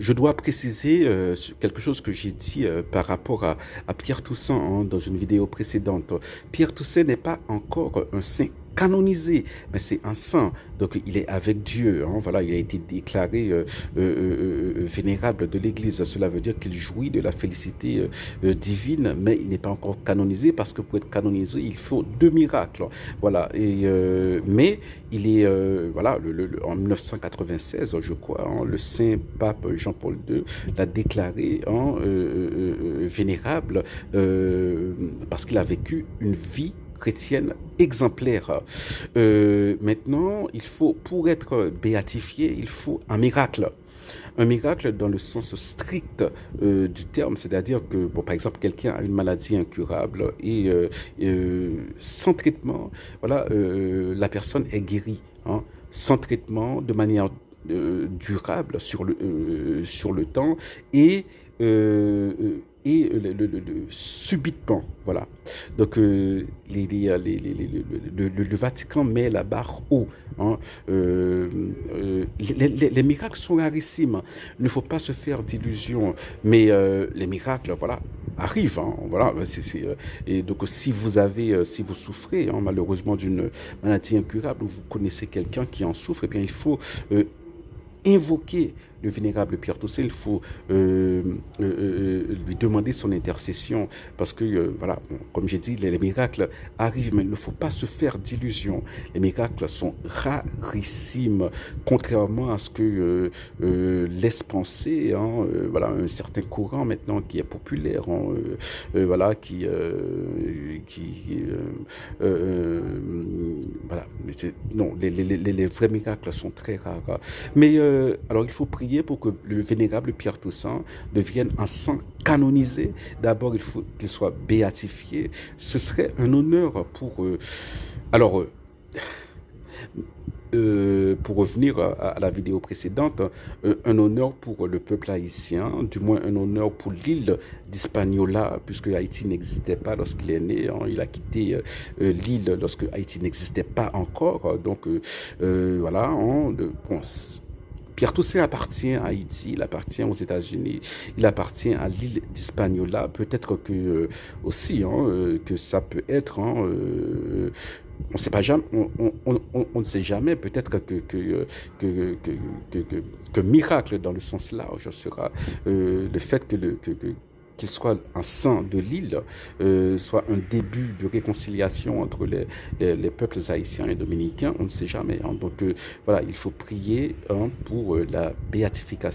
Je dois préciser quelque chose que j'ai dit par rapport à Pierre Toussaint dans une vidéo précédente. Pierre Toussaint n'est pas encore un saint canonisé, mais c'est un saint. Donc il est avec Dieu. Voilà, il a été déclaré vénérable de l'Église. Cela veut dire qu'il jouit de la félicité divine, mais il n'est pas encore canonisé parce que pour être canonisé, il faut deux miracles. Voilà. Mais il est voilà en 1996, je crois, le saint pape Jean-Paul II l'a déclaré vénérable parce qu'il a vécu une vie chrétienne exemplaire. Maintenant, pour être béatifié, il faut un miracle. Un miracle dans le sens strict du terme, c'est-à-dire que, bon, par exemple, quelqu'un a une maladie incurable et sans traitement, voilà, la personne est guérie, sans traitement, de manière durable sur le temps et subitement, voilà. Donc le Vatican met la barre haut. Les miracles sont rarissimes. Il ne faut pas se faire d'illusions. Mais les miracles, voilà, arrivent. Voilà. Et donc si vous souffrez malheureusement d'une maladie incurable ou vous connaissez quelqu'un qui en souffre, eh bien il faut invoquer le vénérable Pierre Toussaint, il faut lui demander son intercession parce que, voilà, bon, comme j'ai dit, les miracles arrivent, mais il ne faut pas se faire d'illusions. Les miracles sont rarissimes, contrairement à ce que laisse penser voilà, un certain courant maintenant qui est populaire, voilà, voilà, non, les vrais miracles sont très rares. Mais alors il faut prier pour que le vénérable Pierre Toussaint devienne un saint canonisé. D'abord, il faut qu'il soit béatifié. Ce serait un honneur pour alors, pour revenir à la vidéo précédente, un honneur pour le peuple haïtien, du moins un honneur pour l'île d'Hispaniola, puisque Haïti n'existait pas lorsqu'il est né. Il a quitté l'île lorsque Haïti n'existait pas encore. Donc, voilà. Bon, Pierre Toussaint appartient à Haïti, il appartient aux États-Unis, il appartient à l'île d'Hispaniola. Peut-être que aussi que ça peut être. On sait pas jamais, on ne sait jamais. Peut-être que miracle dans le sens large sera le fait qu'il soit un saint de l'île, soit un début de réconciliation entre les peuples haïtiens et dominicains, on ne sait jamais. Donc voilà, il faut prier pour la béatification